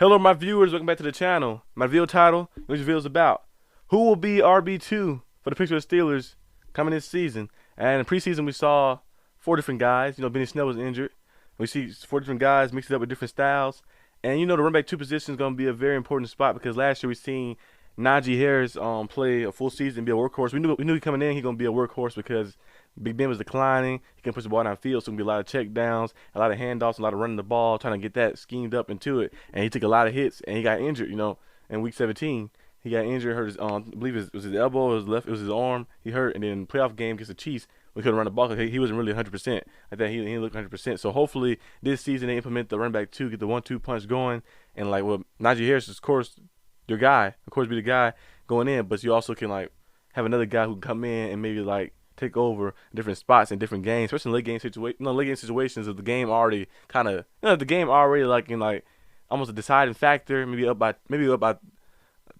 Hello, my viewers. Welcome back to the channel. My video title, which video is about who will be RB2 for the Pittsburgh Steelers coming this season. And in preseason, we saw four different guys. Benny Snell was injured. We see four different guys mixed up with different styles. And the running back two position is going to be a very important spot because last year we seen Najee Harris play a full season, be a workhorse. We knew coming in he's going to be a workhorse because Big Ben was declining. He can push the ball downfield, so it can be a lot of check downs, a lot of handoffs, a lot of running the ball, trying to get that schemed up into it. And he took a lot of hits, and he got injured. In week 17, he got injured, hurt his, I believe it was his elbow, it was his arm. He hurt, and then in the playoff game against the Chiefs, we couldn't run the ball because he wasn't really 100%. I think he didn't look 100%. So hopefully this season they implement the running back two, get the 1-2 punch going, and Najee Harris is of course your guy, be the guy going in, but you also can have another guy who can come in and maybe take over different spots in different games, especially in late game situations of the game already the game already in almost a deciding factor, maybe up by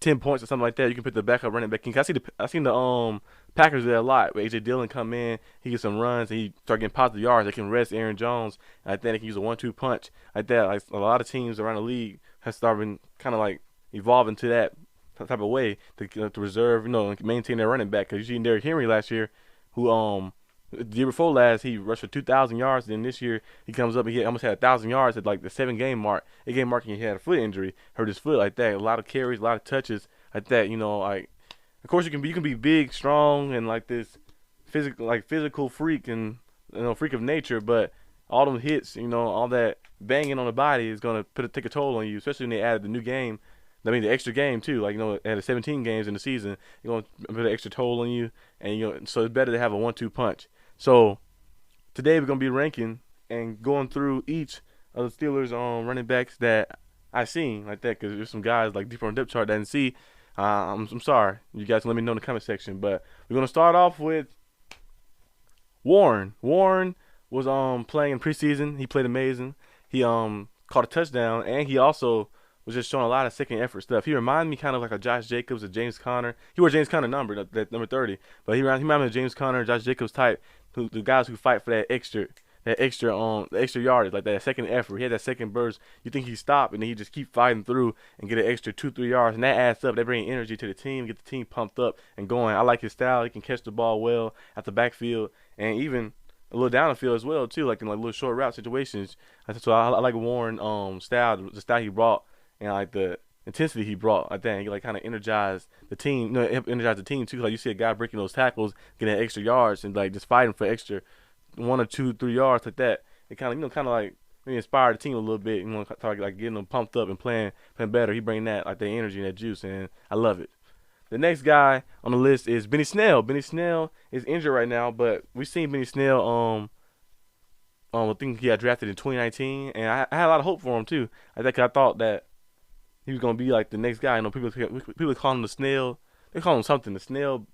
10 points or something like that. You can put the backup running back in. I seen the Packers there a lot. Where AJ Dillon come in, he gets some runs, and he start getting positive yards. They can rest Aaron Jones. I think they can use a 1-2 punch like that. A lot of teams around the league have started evolving to that type of way to reserve, and maintain their running back. Because you see Derrick Henry last year, who the year before last he rushed for 2,000 yards. Then this year he comes up and he almost had 1,000 yards at the 7-game mark. 8-game mark, and he had a foot injury, hurt his foot like that. A lot of carries, a lot of touches like that. Of course you can be big, strong, and this physical freak and freak of nature, but all them hits, all that banging on the body is gonna take a toll on you, especially when they added the new game. I mean the extra game too, added 17 games in the season, you're gonna put an extra toll on you, and so it's better to have a 1-2 punch. So today we're gonna be ranking and going through each of the Steelers running backs that I seen like that, because there's some guys deeper on the depth chart that I didn't see. I'm sorry, you guys can let me know in the comment section, but we're gonna start off with Warren. Warren was playing in preseason. He played amazing. He caught a touchdown, and he also was just showing a lot of second effort stuff. He reminded me kind of like a Josh Jacobs, a James Conner. He wore James Conner number, that number 30, but he reminded me of James Conner, Josh Jacobs type, the guys who fight for that extra yardage, that second effort. He had that second burst. You think he stopped, and then he just keep fighting through and get an extra 2-3 yards, and that adds up. They bring energy to the team, get the team pumped up and going. I like his style. He can catch the ball well at the backfield, and even a little down the field as well too, in little short route situations. So I like Warren style, the style he brought, and the intensity he brought. I think he kind of energized the team. Energized the team too. You see a guy breaking those tackles, getting extra yards, and just fighting for extra 1 or 2, 3 yards like that. It kind of maybe inspire the team a little bit. Getting them pumped up and playing better. He bring that that energy and that juice, and I love it. The next guy on the list is Benny Snell. Benny Snell is injured right now, but we've seen Benny Snell. I think he got drafted in 2019, and I had a lot of hope for him too. I thought that he was gonna be the next guy. People call him the Snail. They call him something. The Snail.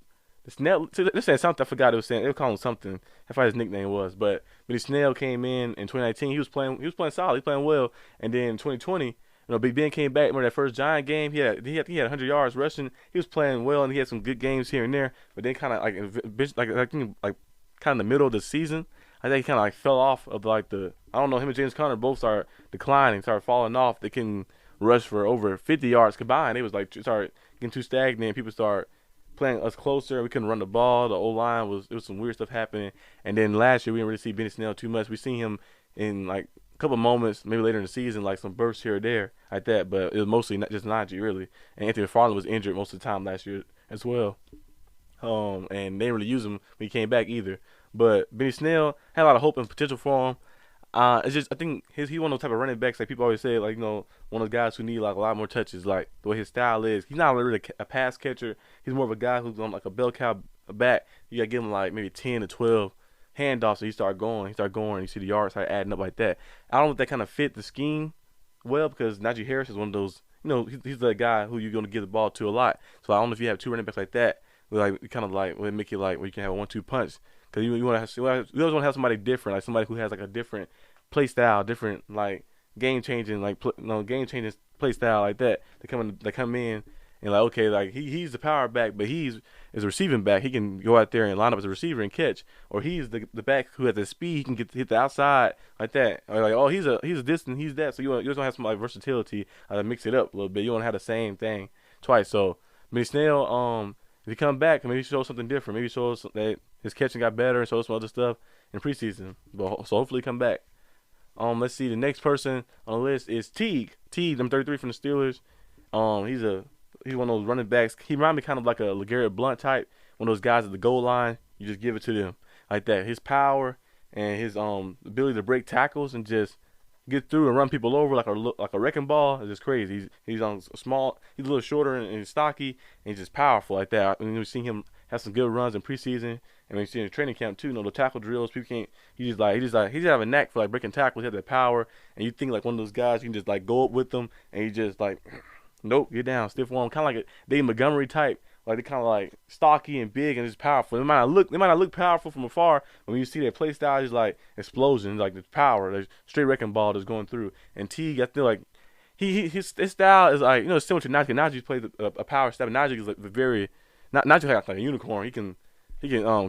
They said something. I forgot it was saying. They call him something. I forgot his nickname was. But Benny Snell came in 2019. He was playing solid. He was playing well. And then in 2020, Big Ben came back. Remember that first Giant game? He had 100 yards rushing. He was playing well, and he had some good games here and there. But then kind of kind of in the middle of the season, I think he kind of fell off of I don't know. Him and James Conner both started declining, started falling off. They couldn't rush for over 50 yards combined. It was started getting too stagnant. People started playing us closer. We couldn't run the ball. The O-line was some weird stuff happening. And then last year we didn't really see Benny Snell too much. We seen him in a couple moments, maybe later in the season, some bursts here or there like that. But it was mostly not just Najee really. And Anthony McFarland was injured most of the time last year as well. And they didn't really use him when he came back either. But Benny Snell had a lot of hope and potential for him. It's just I think he's one of those type of running backs people always say one of those guys who need a lot more touches, the way his style is. He's not really a pass catcher. He's more of a guy who's on a bell cow back. You gotta give him maybe 10 to 12 handoffs, so he start going. You see the yards start adding up like that. I don't know if that kind of fit the scheme well, because Najee Harris is one of those. He's the guy who you're gonna give the ball to a lot. So I don't know if you have two running backs like that. Will make it where you can have a 1-2 punch. Because you always want to have somebody different, somebody who has a different play style, different game changing play style like that. They come in and like okay, like he's the power back, but he's is a receiving back. He can go out there and line up as a receiver and catch, or he's the back who has the speed. He can hit the outside like that. Or like oh he's a distant, he's that. So you just want to have some like versatility, mix it up a little bit. You want to have the same thing twice. So Benny Snell, if he come back, maybe show something different. Maybe show us that his catching got better and show some other stuff in preseason. But so hopefully come back. Let's see. The next person on the list is Teague. Teague, number 33 from the Steelers. He's one of those running backs. He reminds me kind of like a LeGarrette Blount type. One of those guys at the goal line. You just give it to them like that. His power and his ability to break tackles and just get through and run people over like a wrecking ball is just crazy. He's on small. He's a little shorter and stocky and he's just powerful like that. And we've seen him have some good runs in preseason. And we see in training camp too. You know the tackle drills. People can't. He just have a knack for like breaking tackles. He has that power. And you think like one of those guys you can just like go up with them and he just like, nope, get down, stiff arm, kind of like a Dave Montgomery type. Like they're kind of like stocky and big and just powerful. They might not look powerful from afar, but when you see their play style, it's like explosion, like the power, the straight wrecking ball that's going through. And Teague, I feel like his style is like similar to Najee. Najee plays a power style. Najee is like the very not just like a unicorn. He can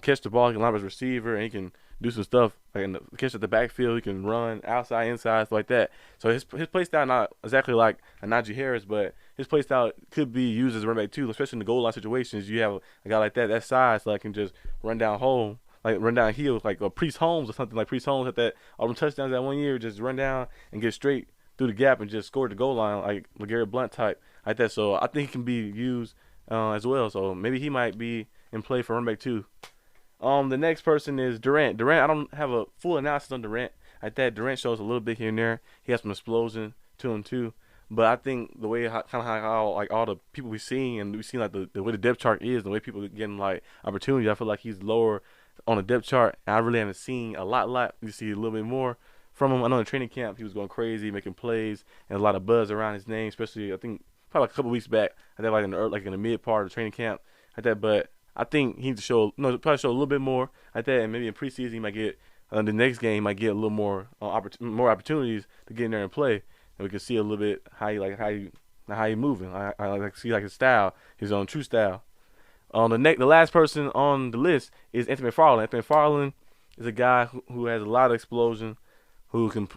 catch the ball. He can line up as a receiver, and he can do some stuff like catch at the backfield. He can run outside, inside, stuff like that. So his play style not exactly like a Najee Harris, but his play style could be used as a running back too, especially in the goal line situations. You have a guy like that size, so I can just run down hill, like a Priest Holmes or something. Like Priest Holmes had that all them touchdowns that one year, just run down and get straight through the gap and just score the goal line like LeGarrette Blount type like that. So I think he can be used as well. So maybe he might be in play for running back too. The next person is Durant. Durant, I don't have a full analysis on Durant. Like that, Durant shows a little bit here and there. He has some explosion to him too. But I think the way how like all the people we've seen and we've seen like the way the depth chart is, the way people are getting like opportunities, I feel like he's lower on the depth chart. And I really haven't seen a lot. You see a little bit more from him. I know in training camp he was going crazy, making plays, and a lot of buzz around his name, especially I think probably like a couple weeks back. I think like in the mid part of the training camp like that. But I think he needs to probably show a little bit more like that, and maybe in preseason he might get the next game he might get a little more more opportunities to get in there and play, and we can see a little bit how he moving. I like see like his style, his own true style. The last person on the list is Anthony McFarland. Anthony McFarland is a guy who has a lot of explosion, who can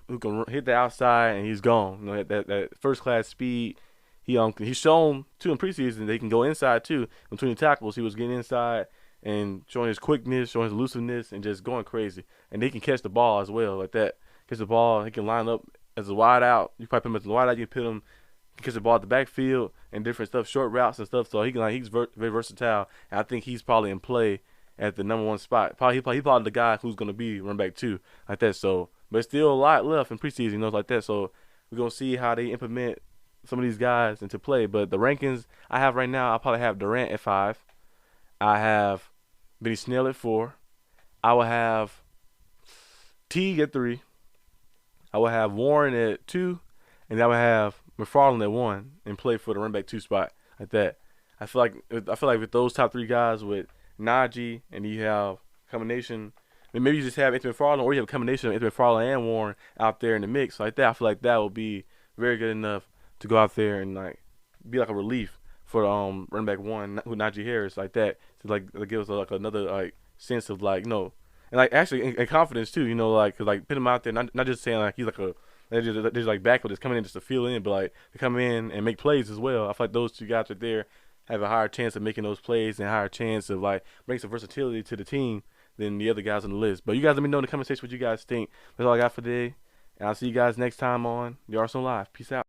hit the outside and he's gone. You know that first class speed. He's shown too in preseason that he can go inside too between the tackles. He was getting inside and showing his quickness, showing his elusiveness, and just going crazy. And he can catch the ball as well like that. Catch the ball. He can line up as a wide out. You probably put him as a wide out. You can put him catch the ball at the backfield and different stuff, short routes and stuff. So he's very versatile. And I think he's probably in play at the number one spot. He probably the guy who's gonna be running back too like that. So, but still a lot left in preseason, like that. So we're gonna see how they implement some of these guys into play. But the rankings I have right now, I'll probably have Durant at 5. I have Benny Snell at 4. I will have Teague at 3. I will have Warren at 2. And I will have McFarland at 1 and play for the running back 2 spot like that. I feel like with those top 3 guys with Najee and you have a combination, maybe you just have Anthony McFarland or you have a combination of Anthony McFarland and Warren out there in the mix like that. I feel like that will be very good enough to go out there and like be like a relief for running back 1 who Najee Harris like that to like give us like another like sense of like and like actually and confidence too, like cause like put him out there not just saying like he's like they're just like back with just coming in just to fill in, but like to come in and make plays as well. I feel like those 2 guys right there have a higher chance of making those plays and a higher chance of like bringing some versatility to the team than the other guys on the list. But you guys let me know in the comment section what you guys think. That's all I got for today, and I'll see you guys next time on the Arsenal Live. Peace out.